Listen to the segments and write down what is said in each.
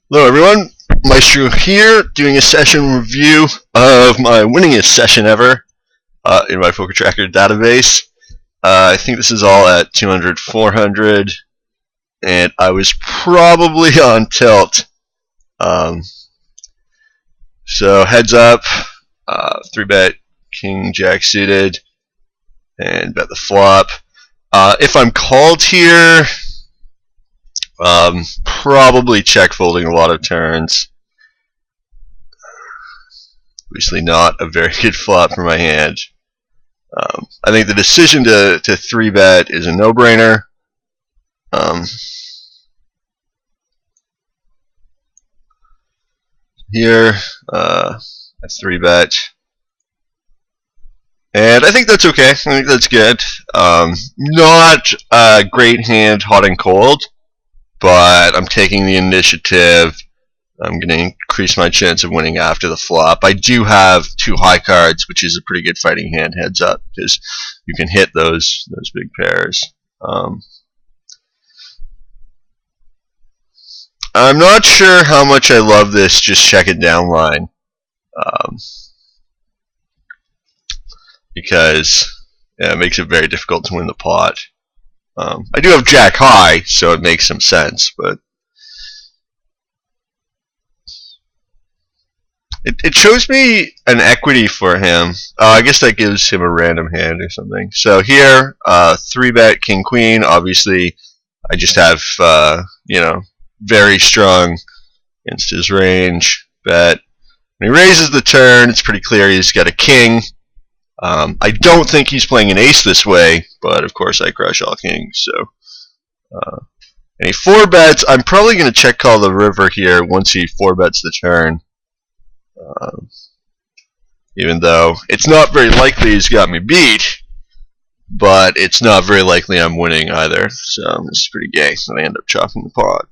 Hello everyone, Maestro here, doing a session review of my winningest session ever in my Poker Tracker database. I think this is all at 200, 400, and I was probably on tilt. So heads up, 3-bet King Jack suited, and bet the flop. If I'm called here, probably check folding a lot of turns. Obviously not a very good flop for my hand. I think the decision to 3-bet is a no-brainer. Here, that's 3-bet. And I think that's okay. I think that's good. Not a great hand, hot and cold, but I'm taking the initiative. I'm going to increase my chance of winning after the flop. I do have 2 high cards, which is a pretty good fighting hand, heads up, because you can hit those big pairs. I'm not sure how much I love this just check it down line, because it makes it very difficult to win the pot. I do have Jack high, so it makes some sense, but it shows me an equity for him. I guess that gives him a random hand or something. So here, 3-bet King Queen. Obviously, I just have very strong against his range bet. When he raises the turn, it's pretty clear he's got a king. I don't think he's playing an ace this way, but of course I crush all kings. So, and he 4-bets. I'm probably going to check call the river here once he 4-bets the turn. Even though it's not very likely he's got me beat, but it's not very likely I'm winning either. So this is pretty gay. So I end up chopping the pot.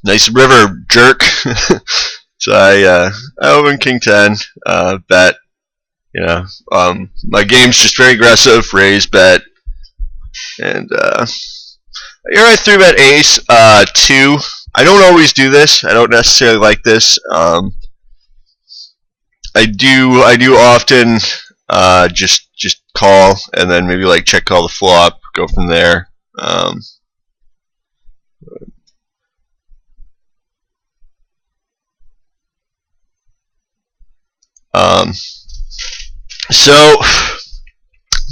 Nice river jerk. So I open King 10, bet. My game's just very aggressive, raise, bet, and here I 3-bet ace 2. I don't always do this. I don't necessarily like this. I do often just call and then maybe like check call the flop, go from there. So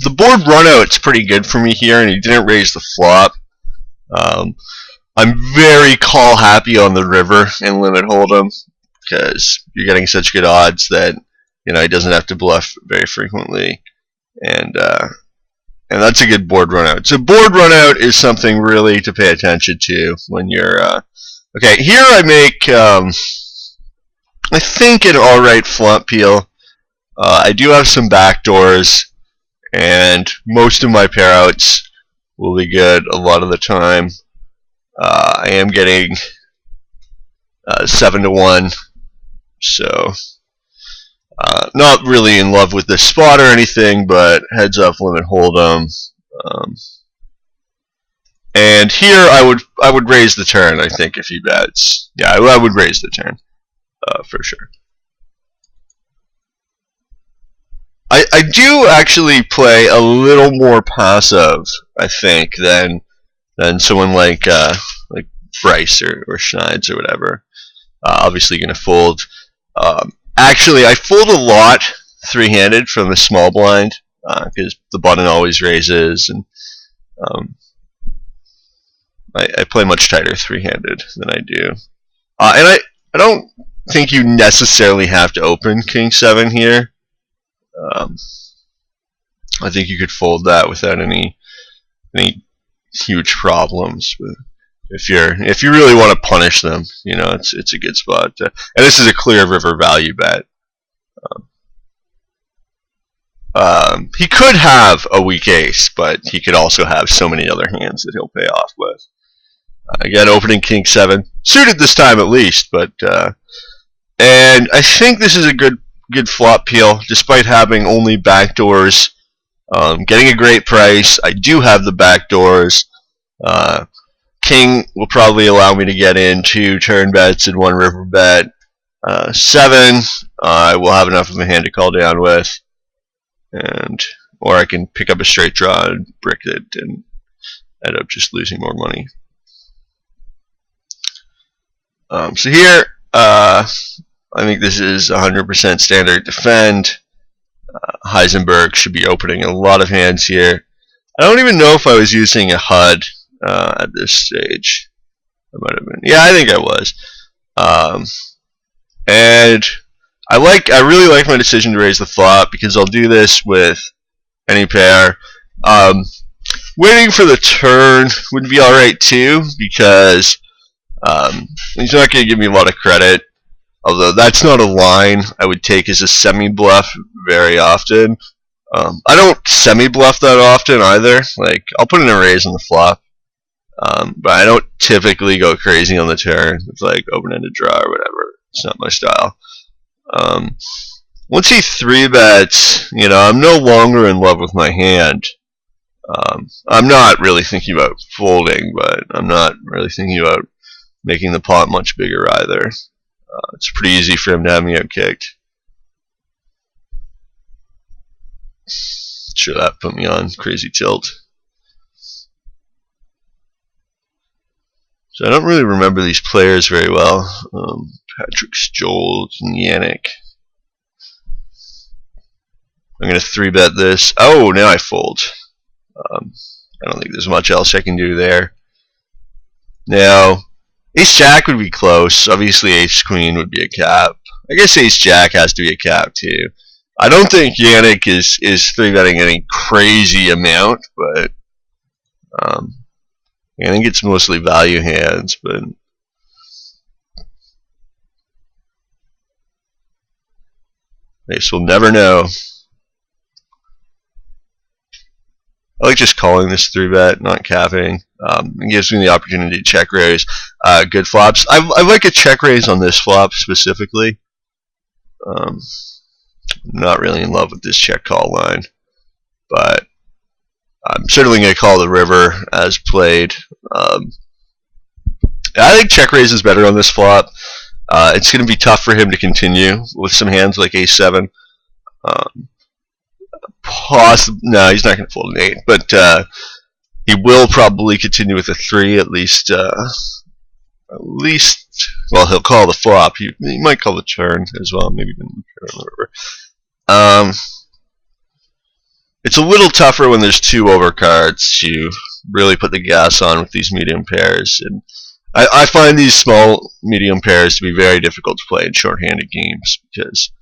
the board runout's pretty good for me here, and he didn't raise the flop. I'm very call happy on the river and limit hold'em because you're getting such good odds that he doesn't have to bluff very frequently, and that's a good board runout. So board runout is something really to pay attention to when you're okay. Here I make I think an alright flop peel. I do have some backdoors, and most of my pair outs will be good a lot of the time. I am getting 7-1, so not really in love with this spot or anything, but heads up, limit hold'em. And here I would raise the turn. I think if he bets, yeah, I would raise the turn for sure. I do actually play a little more passive, I think, than someone like Bryce or Schneids or whatever. Obviously going to fold. Actually, I fold a lot 3-handed from the small blind because the button always raises, and I play much tighter 3-handed than I do. And I don't think you necessarily have to open King 7 here. I think you could fold that without any huge problems. But if you really want to punish them, it's a good spot. And this is a clear river value bet. He could have a weak ace, but he could also have so many other hands that he'll pay off with. Again, opening King 7, suited this time at least, but and I think this is a good flop peel, despite having only backdoors. Getting a great price. I do have the backdoors. king will probably allow me to get in 2 turn bets and 1 river bet. 7, I will have enough of a hand to call down with, or I can pick up a straight draw and brick it and end up just losing more money. So here, I think this is 100% standard defend. Heisenberg should be opening a lot of hands here. I don't even know if I was using a HUD at this stage. I might have been. Yeah, I think I was. And I really like my decision to raise the flop because I'll do this with any pair. Waiting for the turn would be alright too, because he's not going to give me a lot of credit. Although that's not a line I would take as a semi-bluff very often. I don't semi-bluff that often either. Like, I'll put in a raise on the flop, but I don't typically go crazy on the turn. It's like open-ended draw or whatever. It's not my style. Once he 3-bets, I'm no longer in love with my hand. I'm not really thinking about folding, but I'm not really thinking about making the pot much bigger either. It's pretty easy for him to have me outkicked. Sure, that put me on crazy tilt. So I don't really remember these players very well. Patrick Scholes and Yannick. I'm going to 3-bet this. Oh, now I fold. I don't think there's much else I can do there. Now, Ace-Jack would be close. Obviously, Ace-Queen would be a cap. I guess Ace-Jack has to be a cap, too. I don't think Yannick is 3-betting any crazy amount, but I think it's mostly value hands, but I guess we'll never know. I like just calling this 3-bet, not capping. It gives me the opportunity to check raise good flops. I like a check raise on this flop specifically. I'm not really in love with this check call line, but I'm certainly going to call the river as played. I think check raise is better on this flop. It's going to be tough for him to continue with some hands like Ace-7. No, he's not going to fold an 8, but he will probably continue with a 3 at least. Well, he'll call the flop. He might call the turn as well. Maybe even the turn, whatever. It's a little tougher when there's 2 overcards to really put the gas on with these medium pairs, and I find these small medium pairs to be very difficult to play in short-handed games because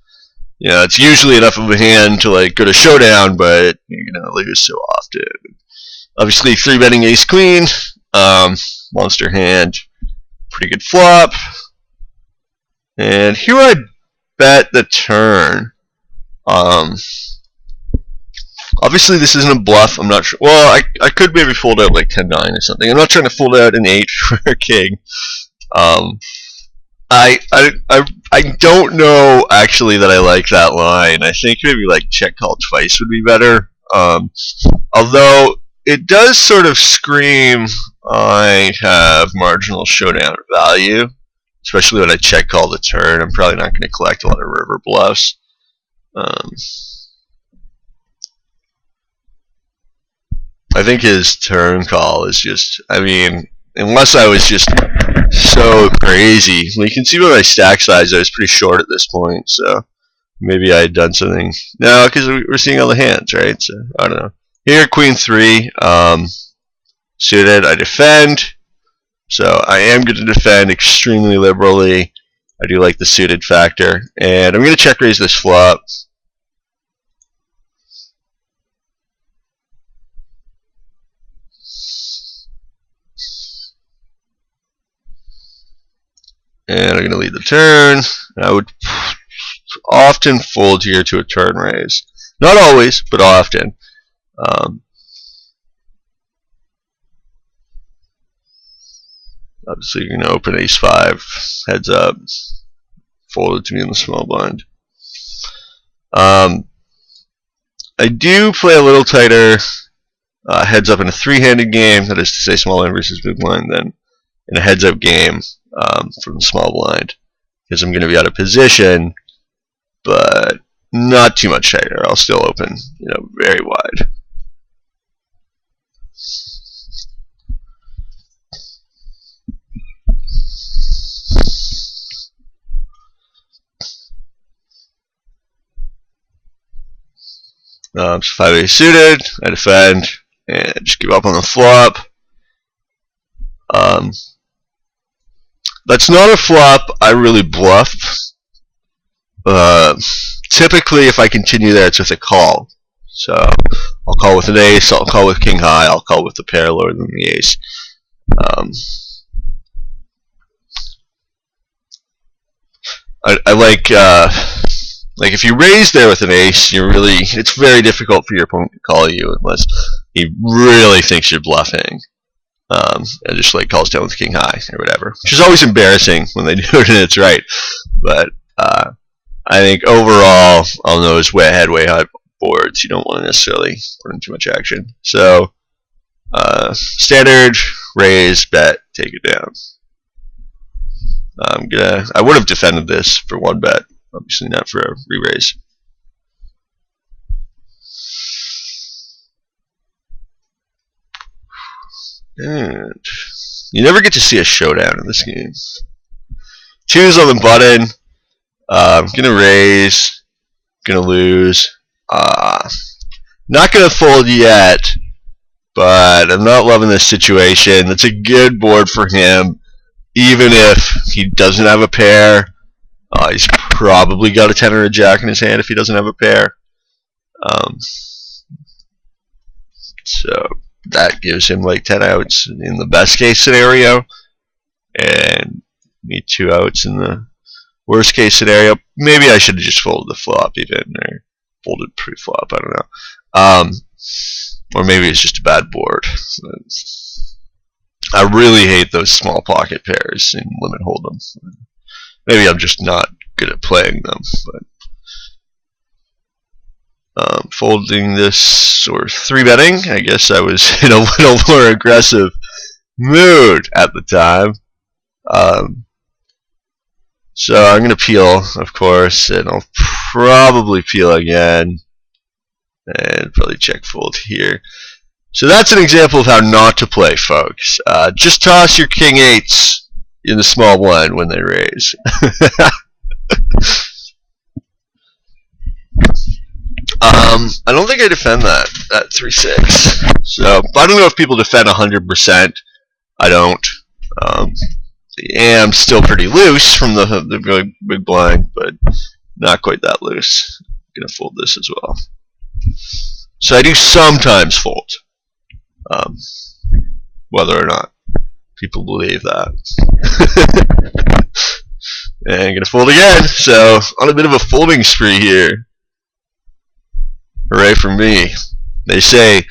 it's usually enough of a hand to like go to showdown, but you're gonna lose so often. Obviously, 3-betting Ace-Queen, monster hand, pretty good flop, and here I bet the turn. Obviously, this isn't a bluff. I'm not sure. Well, I could maybe fold out like 10-9 or something. I'm not trying to fold out an 8 for a king. I don't know actually that I like that line. I think maybe like check call twice would be better. Although it does sort of scream I have marginal showdown value, especially when I check call the turn. I'm probably not going to collect a lot of river bluffs. I think his turn call is just, unless I was just so crazy. Well, you can see by my stack size I was pretty short at this point, so maybe I had done something. No, because we're seeing all the hands, right? So, I don't know. Here, Queen 3, suited, I defend. So, I am going to defend extremely liberally. I do like the suited factor. And I'm going to check raise this flop. And I'm going to lead the turn. I would often fold here to a turn raise. Not always, but often. Obviously, you're going to open Ace-5, heads up, fold it to me in the small blind. I do play a little tighter heads up in a three-handed game, that is to say small blind versus big blind, then in a heads-up game from the small blind, because I'm going to be out of position, but not too much tighter. I'll still open, very wide. So 5-8 suited, I defend, and just give up on the flop. That's not a flop I really bluff. Typically, if I continue there, it's with a call. So I'll call with an ace, I'll call with king high, I'll call with the pair lower than the ace. I like if you raise there with an ace, it's very difficult for your opponent to call you unless he really thinks you're bluffing. And just like calls down with king high or whatever, which is always embarrassing when they do it and it's right. But I think overall, on those way ahead, way high boards, you don't want to necessarily put in too much action. So standard, raise, bet, take it down. I would have defended this for one bet, obviously not for a re-raise. And you never get to see a showdown in this game. Choose on the button. I'm gonna raise. Gonna lose. Not gonna fold yet, but I'm not loving this situation. That's a good board for him, even if he doesn't have a pair. He's probably got a 10 or a jack in his hand if he doesn't have a pair. So that gives him like 10 outs in the best case scenario, and need 2 outs in the worst case scenario. Maybe I should have just folded the flop even, or folded pre-flop, I don't know. Or maybe it's just a bad board. I really hate those small pocket pairs in limit hold'em. Maybe I'm just not good at playing them, but folding this or 3-betting, I guess I was in a little more aggressive mood at the time. So I'm going to peel, of course, and I'll probably peel again, and probably check fold here. So that's an example of how not to play, folks. Just toss your king eights in the small blind when they raise. I don't think I defend that 3-6. So I don't know if people defend 100%. I don't. The am still pretty loose from the big blind, but not quite that loose. I'm gonna fold this as well. So I do sometimes fold, whether or not people believe that. And I'm gonna fold again. So on a bit of a folding spree here. Hooray for me. They say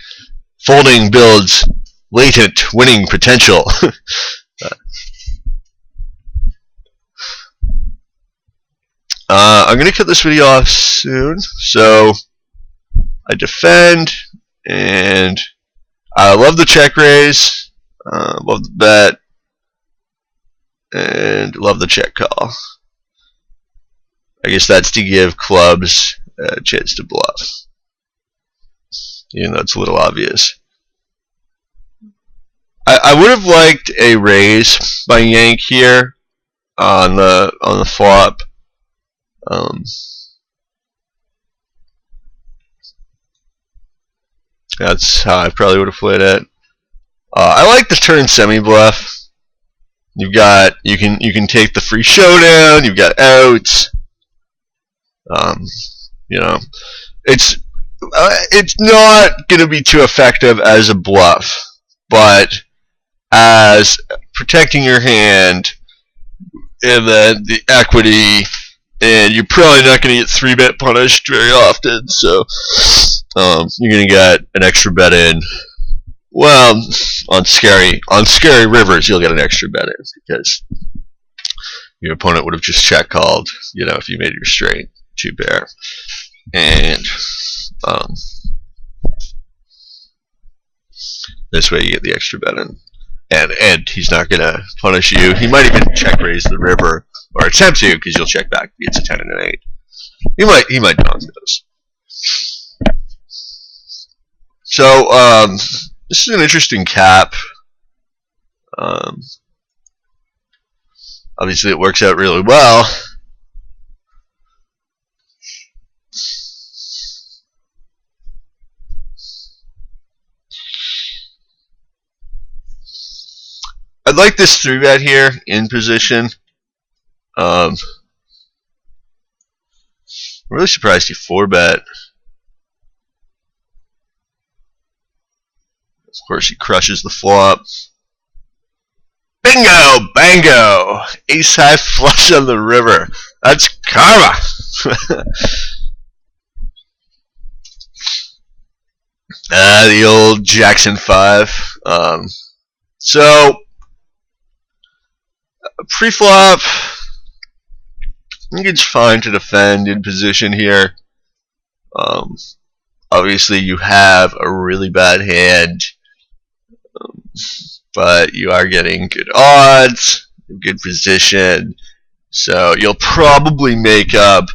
folding builds latent winning potential. I'm going to cut this video off soon. So I defend, and I love the check raise, love the bet, and love the check call. I guess that's to give clubs a chance to bluff, even though it's a little obvious. I would have liked a raise by Yank here on the flop. That's how I probably would have played it. I like the turn semi bluff. You can take the free showdown. You've got outs. It's not going to be too effective as a bluff, but as protecting your hand and then the equity, and you're probably not going to get 3-bet punished very often, so you're going to get an extra bet in. Well, on scary rivers, you'll get an extra bet in because your opponent would have just check called, if you made your straight 2-pair. And This way you get the extra bet in. And he's not going to punish you. He might even check raise the river, or attempt to, because you'll check back. It's a 10 and an 8. He might donk those. So this is an interesting cap. Obviously, it works out really well. I'd like this 3-bet here in position. I'm really surprised he 4-bet. Of course, he crushes the flop. Bingo! Bango! Ace high flush on the river. That's karma! The old Jackson 5. So, pre-flop, I think it's fine to defend in position here. Obviously, you have a really bad hand, but you are getting good odds, good position, so you'll probably make up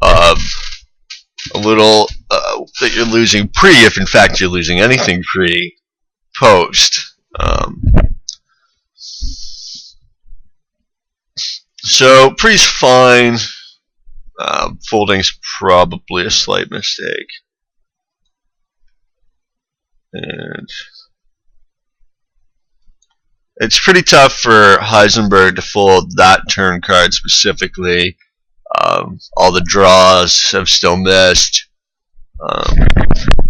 a little that you're losing pre, if in fact you're losing anything pre-post. So pre's fine. Folding's probably a slight mistake. And it's pretty tough for Heisenberg to fold that turn card specifically. All the draws have still missed.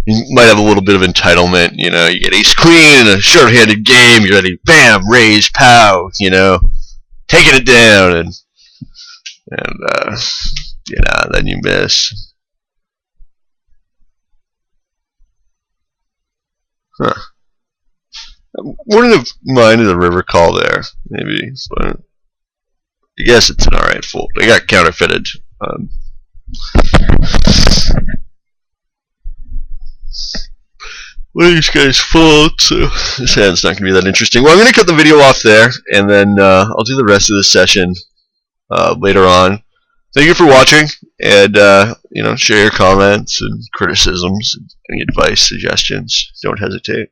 You might have a little bit of entitlement, you know. You get ace queen in a short-handed game. You're ready, bam, raise, pow, you know, taking it down, and you know, then you miss. Huh. I wouldn't have minded the river call there, maybe, but I guess it's an alright fold. I got counterfeited. Well, these guys fold, so this hand's not going to be that interesting. Well, I'm going to cut the video off there, and then I'll do the rest of the session later on. Thank you for watching, and you know, share your comments and criticisms, and any advice, suggestions. Don't hesitate.